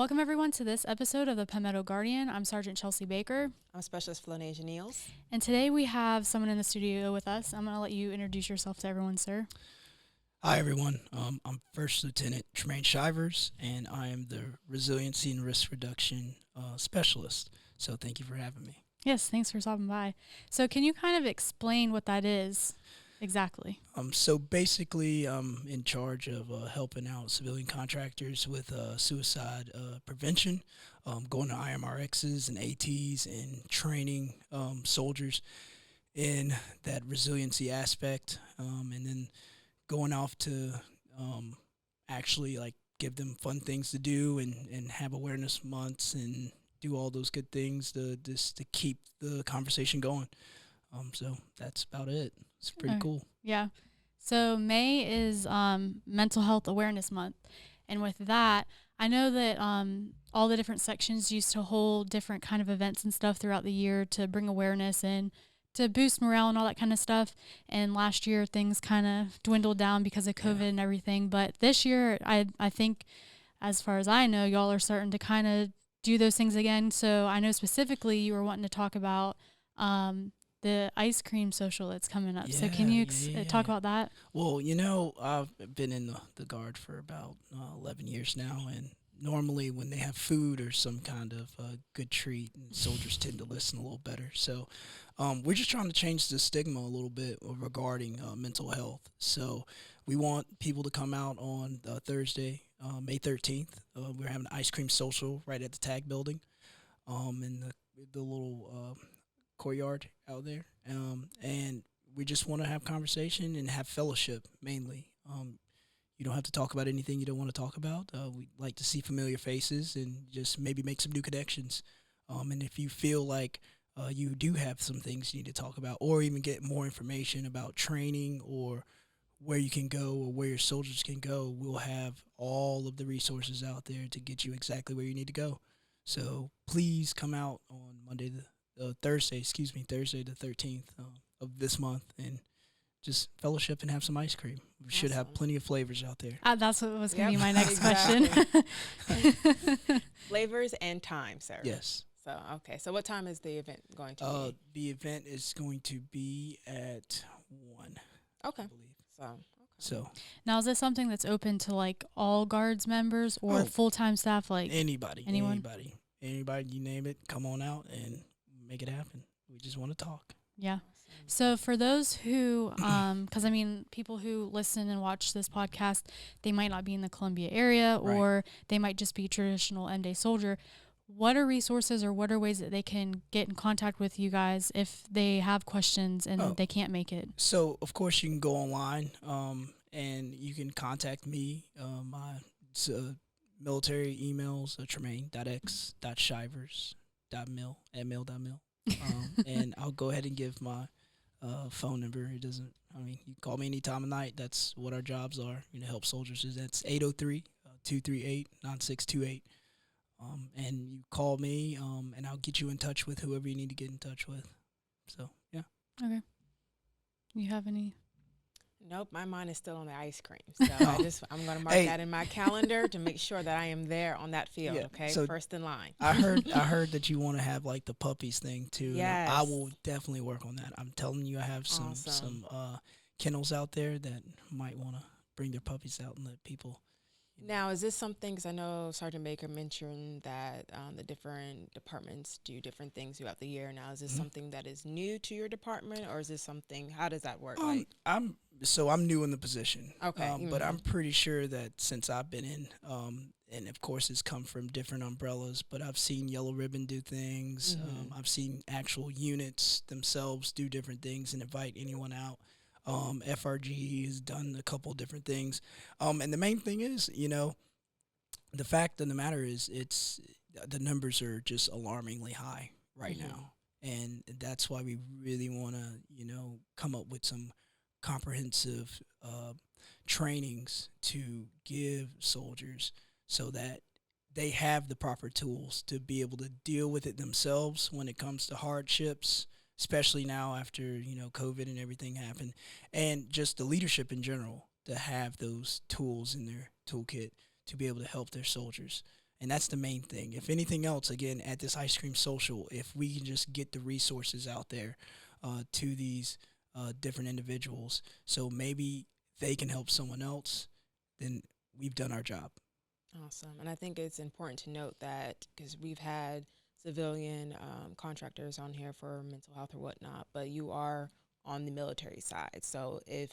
Welcome, everyone, to this episode of the Palmetto Guardian. I'm Sergeant Chelsea Baker. I'm Specialist Flonasia Neals. And today we have someone in the studio with us. I'm going to let you introduce yourself to everyone, sir. Hi, everyone. I'm First Lieutenant Tremaine Shivers, and I am the Resiliency and Risk Reduction Specialist. So thank you for having me. Yes, thanks for stopping by. So can you kind of explain what that is exactly? So basically, I'm in charge of helping out civilian contractors with suicide prevention, going to IMRXs and ATs and training soldiers in that resiliency aspect, and then going off to actually like give them fun things to do and have awareness months and do all those good things to keep the conversation going. So that's about it. It's pretty cool. Yeah. So May is Mental Health Awareness Month. And with that, I know that all the different sections used to hold different kind of events and stuff throughout the year to bring awareness and to boost morale and all that kind of stuff. And last year, things kind of dwindled down because of COVID and everything. But this year, I think, as far as I know, y'all are starting to kind of do those things again. So I know specifically you were wanting to talk about the ice cream social that's coming up. So can you talk about that? Well, I've been in the Guard for about 11 years now, and normally when they have food or some kind of good treat, soldiers tend to listen a little better. So we're just trying to change the stigma a little bit regarding mental health. So we want people to come out on Thursday, May 13th. We're having an ice cream social right at the TAG building in the little courtyard out there. And we just want to have conversation and have fellowship mainly. You don't have to talk about anything you don't want to talk about. We like to see familiar faces and just maybe make some new connections. And if you feel like you do have some things you need to talk about or even get more information about training or where you can go or where your soldiers can go, we'll have all of the resources out there to get you exactly where you need to go. So please come out on Thursday the 13th of this month and just fellowship and have some ice cream. We should have plenty of flavors out there. That's what was going to be my next question. Flavors and time, sir. Yes. So, okay. So what time is the event going to be? The event is going to be at 1. Okay. I believe. So now, is this something that's open to like all Guards members or full-time staff? Like anybody, anyone? Anybody, you name it, come on out and make it happen. We just want to talk. Yeah. So for those who, because I mean, people who listen and watch this podcast, they might not be in the Columbia area or they might just be traditional end-day soldier. What are resources or what are ways that they can get in contact with you guys if they have questions and they can't make it? So, of course, you can go online and you can contact me. My military emails are tremaine.x.shivers.mil@mail.mil. And I'll go ahead and give my phone number. You can call me any time of night. That's what our jobs are, help soldiers. That's 803-238-9628. And you call me, and I'll get you in touch with whoever you need to get in touch with. So, yeah. Okay. You have any? Nope, my mind is still on the ice cream. So I'm going to mark that in my calendar to make sure that I am there on that field, okay? So first in line. I heard that you want to have like the puppies thing too. Yes. I will definitely work on that. I'm telling you, I have some kennels out there that might want to bring their puppies out and let people. Now, is this something, because I know Sergeant Baker mentioned that the different departments do different things throughout the year. Now, is this something that is new to your department, or is this something, how does that work? I'm new in the position. Okay. But I'm pretty sure that since I've been in, and of course it's come from different umbrellas, but I've seen Yellow Ribbon do things. I've seen actual units themselves do different things and invite anyone out. FRG has done a couple different things. And the main thing is, the fact of the matter is the numbers are just alarmingly high right now. And that's why we really want to, come up with some comprehensive trainings to give soldiers so that they have the proper tools to be able to deal with it themselves when it comes to hardships, especially now after, COVID and everything happened, and just the leadership in general to have those tools in their toolkit to be able to help their soldiers. And that's the main thing. If anything else, again, at this ice cream social, if we can just get the resources out there to these different individuals, so maybe they can help someone else, then we've done our job. Awesome. And I think it's important to note that because we've had civilian contractors on here for mental health or whatnot, but you are on the military side. So if,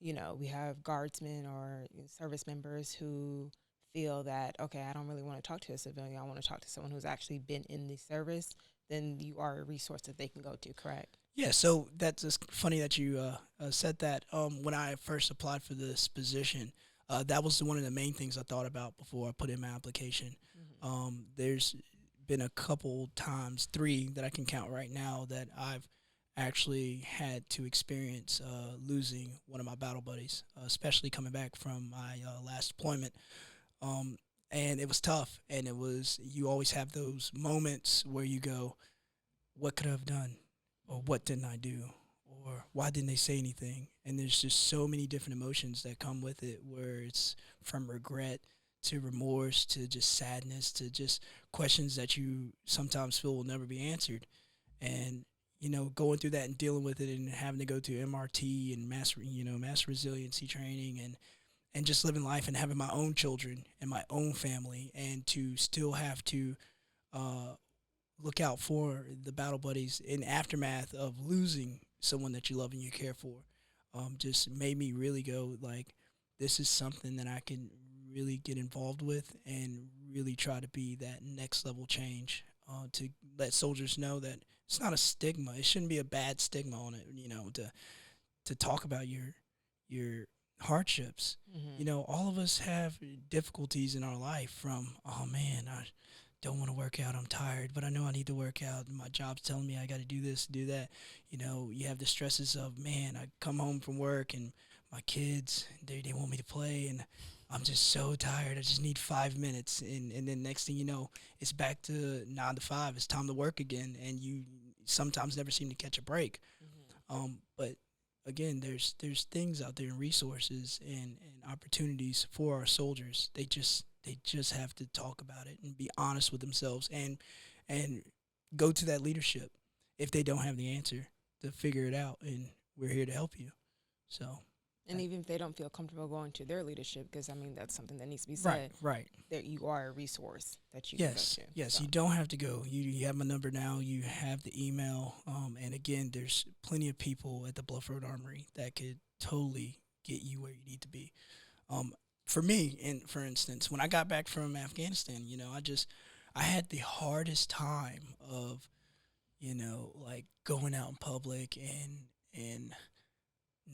we have guardsmen or service members who feel that, okay, I don't really want to talk to a civilian, I want to talk to someone who's actually been in the service, then you are a resource that they can go to, correct? Yeah, so that's just funny that you said that. When I first applied for this position, that was one of the main things I thought about before I put in my application. There's been a couple times, 3 that I can count right now, that I've actually had to experience losing one of my battle buddies, especially coming back from my last deployment. And it was tough, and you always have those moments where you go, what could I have done? Or what didn't I do? Or why didn't they say anything? And there's just so many different emotions that come with it, where it's from regret to remorse to just sadness to just questions that you sometimes feel will never be answered. And, going through that and dealing with it and having to go to MRT and mass resiliency training and just living life and having my own children and my own family, and to still have to look out for the battle buddies in aftermath of losing someone that you love and you care for, just made me really go, like, this is something that I can really get involved with and really try to be that next level change, to let soldiers know that it's not a stigma. It shouldn't be a bad stigma on it, to talk about your hardships. All of us have difficulties in our life, from, oh man, I don't want to work out, I'm tired, but I know I need to work out, and my job's telling me I got to do this, do that. You have the stresses of, man, I come home from work and my kids, they want me to play, and I'm just so tired. I just need 5 minutes. And then next thing you know, it's back to 9 to 5. It's time to work again, and you sometimes never seem to catch a break. But again, there's things out there and resources and opportunities for our soldiers. They just have to talk about it and be honest with themselves, and go to that leadership if they don't have the answer, to figure it out, and we're here to help you. So. And even if they don't feel comfortable going to their leadership, because, that's something that needs to be said. Right. That you are a resource that you can go to. Yes, so. You don't have to go. You have my number now. You have the email. And again, there's plenty of people at the Bluff Road Armory that could totally get you where you need to be. For me, and for instance, when I got back from Afghanistan, I had the hardest time of, like, going out in public and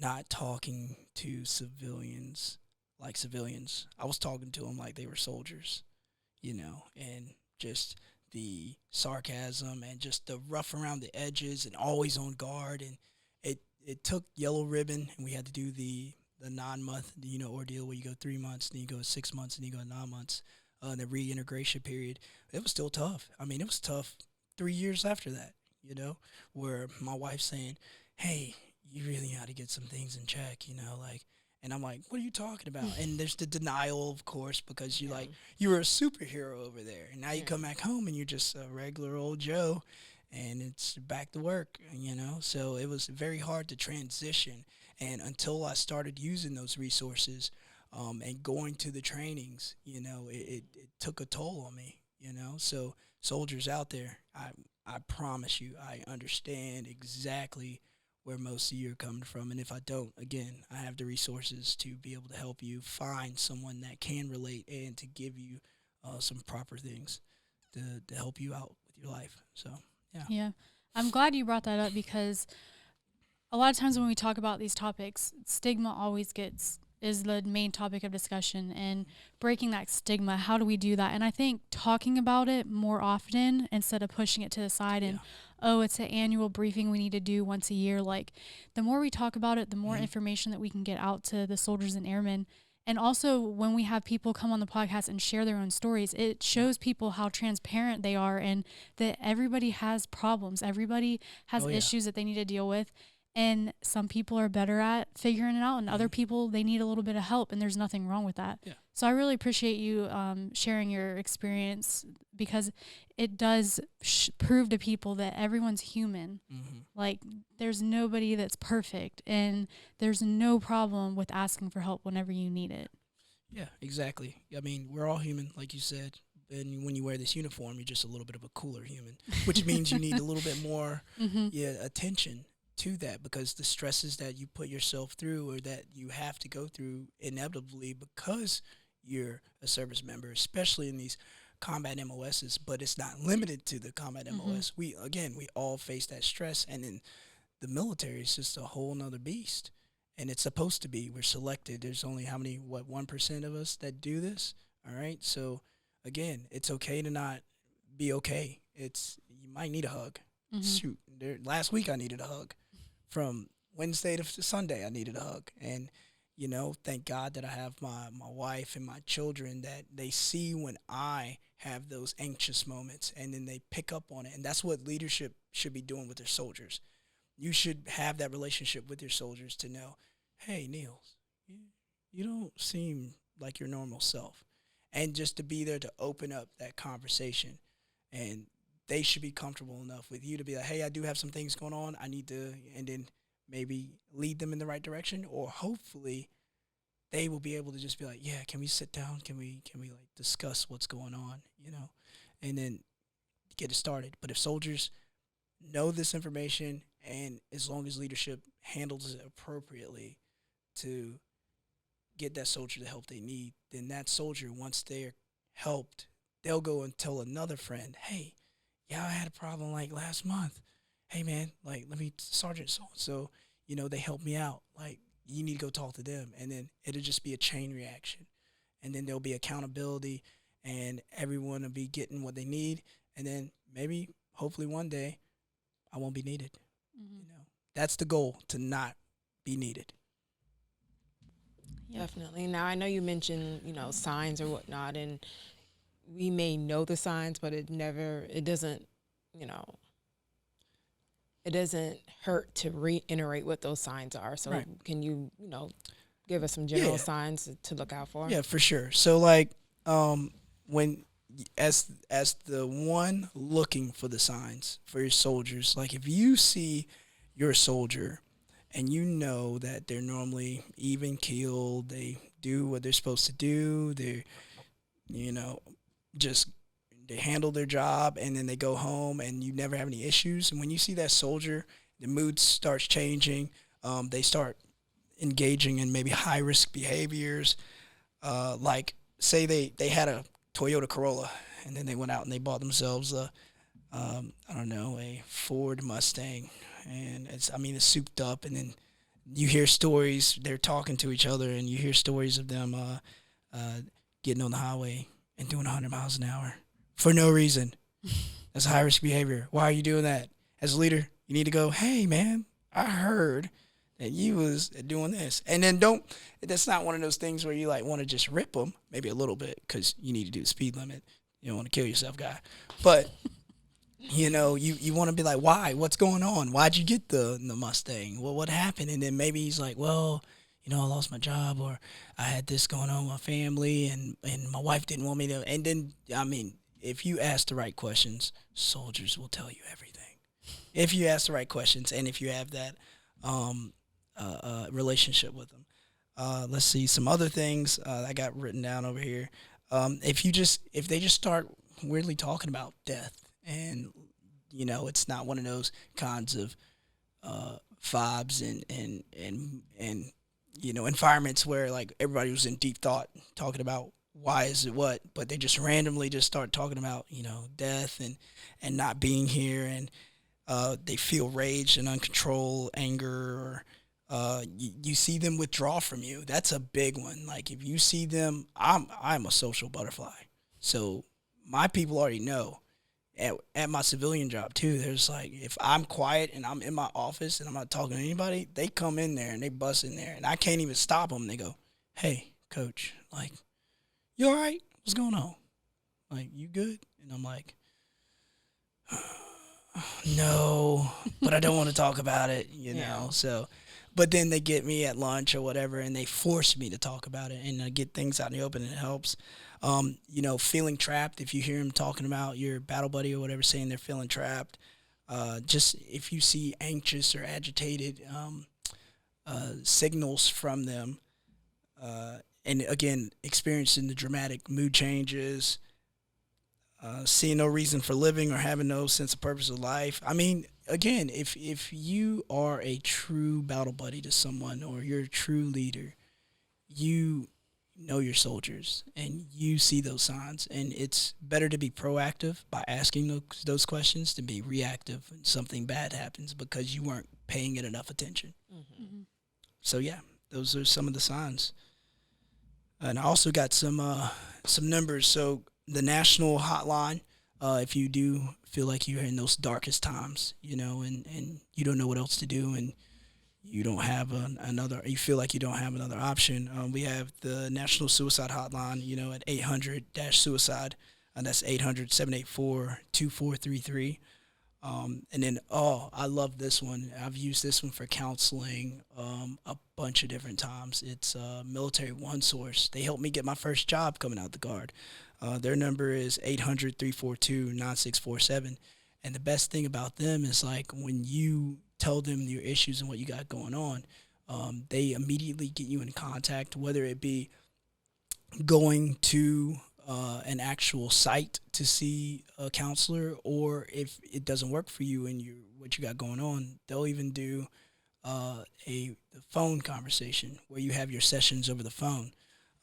not talking to civilians like civilians. I was talking to them like they were soldiers, and just the sarcasm and just the rough around the edges and always on guard. And it took yellow ribbon, and we had to do the 9-month, ordeal where you go 3 months, then you go 6 months, and then you go 9 months, the reintegration period. It was still tough. I mean, it was tough 3 years after that, where my wife's saying, hey, you really ought to get some things in check, and I'm like, what are you talking about? And there's the denial, of course, because you were a superhero over there, and now you come back home and you're just a regular old Joe, and it's back to work, So it was very hard to transition, and until I started using those resources, and going to the trainings, it took a toll on me, So soldiers out there, I promise you, I understand exactly where most of you are coming from. And if I don't, again, I have the resources to be able to help you find someone that can relate and to give you some proper things to help you out with your life. So, yeah. Yeah. I'm glad you brought that up, because a lot of times when we talk about these topics, stigma always is the main topic of discussion, and breaking that stigma. How do we do that? And I think talking about it more often instead of pushing it to the side and, it's an annual briefing we need to do once a year. Like, the more we talk about it, the more information that we can get out to the soldiers and airmen. And also, when we have people come on the podcast and share their own stories, it shows people how transparent they are, and that everybody has problems. Everybody has issues that they need to deal with. And some people are better at figuring it out, and other people, they need a little bit of help, and there's nothing wrong with that. Yeah. So I really appreciate you sharing your experience, because it does prove to people that everyone's human. Mm-hmm. Like, there's nobody that's perfect, and there's no problem with asking for help whenever you need it. Yeah, exactly. I mean, we're all human, like you said. And when you wear this uniform, you're just a little bit of a cooler human, which means you need a little bit more attention to that, because the stresses that you put yourself through, or that you have to go through inevitably because you're a service member, especially in these combat MOSs, but it's not limited to the combat MOS. We all face that stress, and then the military is just a whole nother beast. And it's supposed to be. We're selected. There's only 1% of us that do this. All right. So again, it's okay to not be okay. You might need a hug. Shoot, last week I needed a hug. From Wednesday to Sunday, I needed a hug. And thank God that I have my wife and my children, that they see when I have those anxious moments, and then they pick up on it. And that's what leadership should be doing with their soldiers. You should have that relationship with your soldiers to know, hey, Niels, you don't seem like your normal self. And just to be there to open up that conversation. And they should be comfortable enough with you to be like, hey, I do have some things going on. I need to, and then maybe lead them in the right direction. Or hopefully they will be able to just be like, yeah, can we sit down? Can we like discuss what's going on, and then get it started. But if soldiers know this information, and as long as leadership handles it appropriately to get that soldier the help they need, then that soldier, once they're helped, they'll go and tell another friend, hey, yeah, I had a problem like last month. Hey, man, like, let me, Sergeant so-and-so, they helped me out. Like, you need to go talk to them. And then it'll just be a chain reaction. And then there'll be accountability, and everyone will be getting what they need. And then maybe, hopefully one day, I won't be needed. That's the goal, to not be needed. Definitely. Now, I know you mentioned, signs or whatnot, and we may know the signs, but it doesn't hurt to reiterate what those signs are. So right. Can you, give us some general signs to look out for? Yeah, for sure. So like, when, as the one looking for the signs for your soldiers, like if you see your soldier and you know that they're normally even keeled, they do what they're supposed to do, they just they handle their job, and then they go home and you never have any issues. And when you see that soldier, the mood starts changing, they start engaging in maybe high risk behaviors, like say they had a Toyota Corolla, and then they went out and they bought themselves a Ford Mustang, and it's souped up, and then you hear stories, they're talking to each other, and you hear stories of them getting on the highway and doing 100 miles an hour for no reason. That's high risk behavior. Why are you doing that? As a leader, you need to go, hey man, I heard that you was doing this. And then that's not one of those things where you like want to just rip them, maybe a little bit, because you need to do the speed limit. You don't want to kill yourself, guy. But, you want to be like, why? What's going on? Why'd you get the Mustang? Well, what happened? And then maybe he's like, well, I lost my job, or I had this going on with my family, and my wife didn't want me to. And then, if you ask the right questions, soldiers will tell you everything. If you ask the right questions, and if you have that relationship with them. Let's see some other things I got written down over here. If they just start weirdly talking about death, and it's not one of those kinds of vibes and environments where like everybody was in deep thought talking about why is it what, but they just randomly just start talking about death and not being here, and they feel rage and uncontrolled anger, or you see them withdraw from you. That's a big one. Like if you see them, I'm a social butterfly, so my people already know. At my civilian job too, there's like, if I'm quiet and I'm in my office and I'm not talking to anybody, they come in there and they bust in there, and I can't even stop them. They go, "Hey, coach, like, you all right? What's going on? Like, you good?" And I'm like, no, but I don't want to talk about it, you know. So, But then they get me at lunch or whatever, and they force me to talk about it and get things out in the open, and it helps. Feeling trapped, if you hear them talking about your battle buddy or whatever, saying they're feeling trapped, just if you see anxious or agitated signals from them, and again, experiencing the dramatic mood changes, seeing no reason for living or having no sense of purpose of life. I mean, again, if you are a true battle buddy to someone or you're a true leader, you know your soldiers and you see those signs, and it's better to be proactive by asking those questions than be reactive when something bad happens because you weren't paying it enough attention. Mm-hmm. So yeah, those are some of the signs. And I also got some numbers. So the national hotline, if you do feel like you're in those darkest times, and you don't know what else to do, and you don't have you feel like you don't have another option, we have the National Suicide Hotline, at 800-SUICIDE, and that's 800-784-2433. And then, I love this one. I've used this one for counseling a bunch of different times. It's Military One Source. They helped me get my first job coming out the Guard. Their number is 800-342-9647. And the best thing about them is, like, when you tell them your issues and what you got going on, they immediately get you in contact, whether it be going to an actual site to see a counselor, or if it doesn't work for you and what you got going on, they'll even do a phone conversation where you have your sessions over the phone.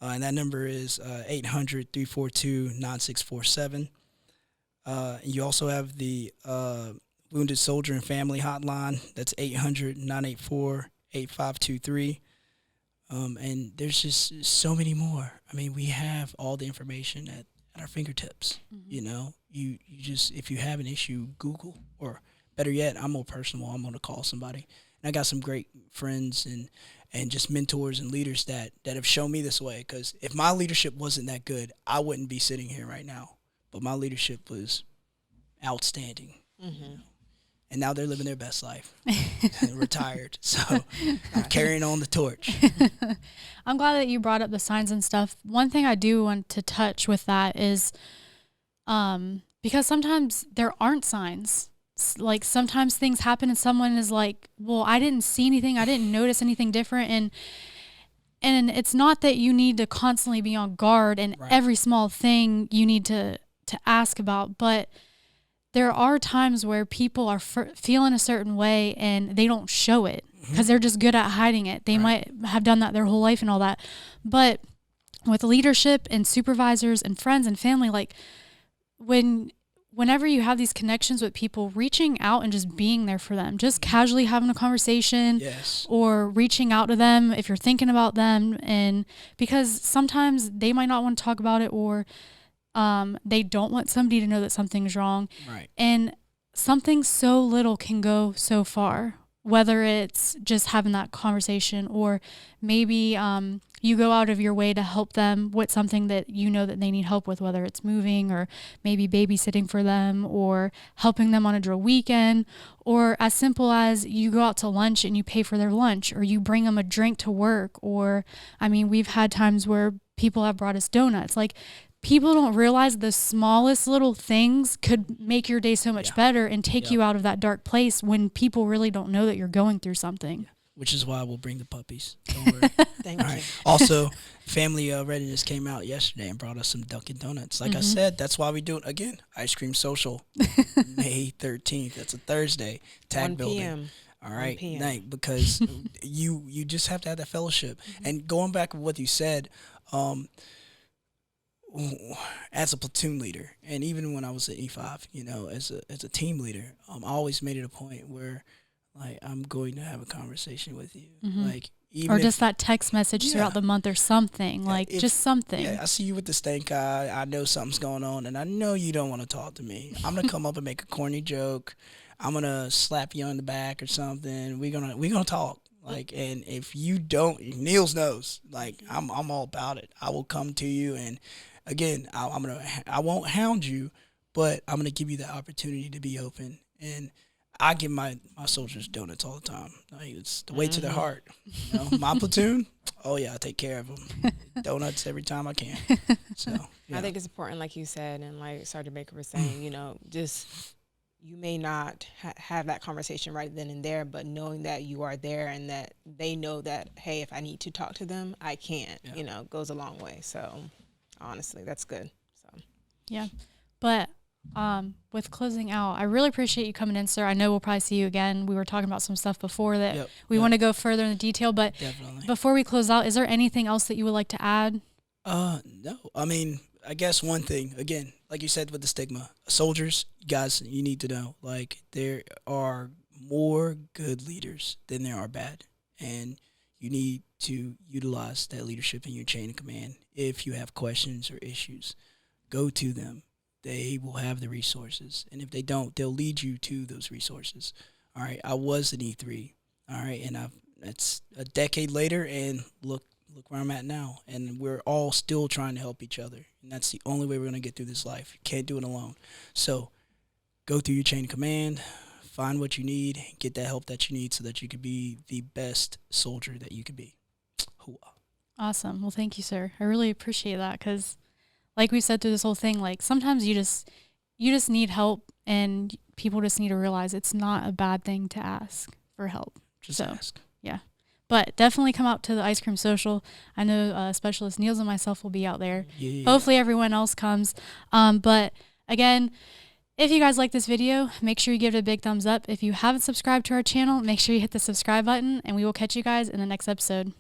And that number is 800-342-9647. You also have the Wounded Soldier and Family Hotline. That's 800-984-8523. And there's just so many more. I mean, we have all the information at our fingertips. Mm-hmm. You just, if you have an issue, Google, or better yet, I'm more personal. I'm going to call somebody. And I got some great friends and just mentors and leaders that have shown me this way. Because if my leadership wasn't that good, I wouldn't be sitting here right now. But my leadership was outstanding. Mm-hmm. And now they're living their best life. Retired. So I'm carrying on the torch. I'm glad that you brought up the signs and stuff. One thing I do want to touch with that is because sometimes there aren't signs. Like, sometimes things happen and someone is like, well, I didn't see anything. I didn't notice anything different. And it's not that you need to constantly be on guard and right. Every small thing you need to ask about, but there are times where people are feeling a certain way and they don't show it because they're just good at hiding it. They might have done that their whole life and all that. But with leadership and supervisors and friends and family, like whenever you have these connections with people, reaching out and just being there for them, just casually having a conversation, yes. Or reaching out to them if you're thinking about them. And because sometimes they might not want to talk about it, or they don't want somebody to know that something's wrong. Right. And something so little can go so far, whether it's just having that conversation, or maybe you go out of your way to help them with something that you know that they need help with, whether it's moving or maybe babysitting for them or helping them on a drill weekend, or as simple as you go out to lunch and you pay for their lunch, or you bring them a drink to work. Or, I mean, we've had times where people have brought us donuts. Like, people don't realize the smallest little things could make your day so much better and take you out of that dark place when people really don't know that you're going through something. Which is why we'll bring the puppies. Don't worry. Thank you. Also, Family Readiness came out yesterday and brought us some Dunkin' Donuts. Like I said, that's why we do it again. Ice Cream Social, May 13th. That's a Thursday. Tag 1 building. p.m. All right, night, because you just have to have that fellowship. And going back to what you said, as a platoon leader, and even when I was at E5, as a team leader, I always made it a point where, like, I'm going to have a conversation with you, like, even or just that text message throughout the month or something, just something. Yeah, I see you with the stank eye. I know something's going on, and I know you don't want to talk to me. I'm gonna come up and make a corny joke. I'm gonna slap you on the back or something. We're gonna talk. Like, and if you don't, Neals knows. Like, I'm all about it. I will come to you, and again, I won't hound you, but I'm gonna give you the opportunity to be open. And I give my soldiers donuts all the time. Like, it's the way to their heart. You know, my platoon, oh yeah, I take care of them. Donuts every time I can. So yeah. I think it's important, like you said, and like Sergeant Baker was saying, you know, just you may not have that conversation right then and there, but knowing that you are there and that they know that, hey, if I need to talk to them, I can, you know, goes a long way. So honestly, that's good. So yeah, but with closing out, I really appreciate you coming in, sir. I know we'll probably see you again. We were talking about some stuff before that we want to go further in the detail, but definitely. Before we close out, is there anything else that you would like to add? No. I mean, I guess one thing, again, like you said with the stigma, soldiers, guys, you need to know, like, there are more good leaders than there are bad. And you need to utilize that leadership in your chain of command. If you have questions or issues, go to them. They will have the resources. And if they don't, they'll lead you to those resources. All right, I was an E3. All right, and that's a decade later, and look where I'm at now. And we're all still trying to help each other. And that's the only way we're going to get through this life. You can't do it alone. So go through your chain of command, find what you need, get that help that you need so that you can be the best soldier that you can be. Hooah. Awesome. Well, thank you, sir. I really appreciate that because, like we said through this whole thing, like sometimes you just need help, and people just need to realize it's not a bad thing to ask for help. Just ask. Yeah. But definitely come out to the Ice Cream Social. I know Specialist Neals and myself will be out there. Yeah. Hopefully everyone else comes. But again, if you guys like this video, make sure you give it a big thumbs up. If you haven't subscribed to our channel, make sure you hit the subscribe button, and we will catch you guys in the next episode.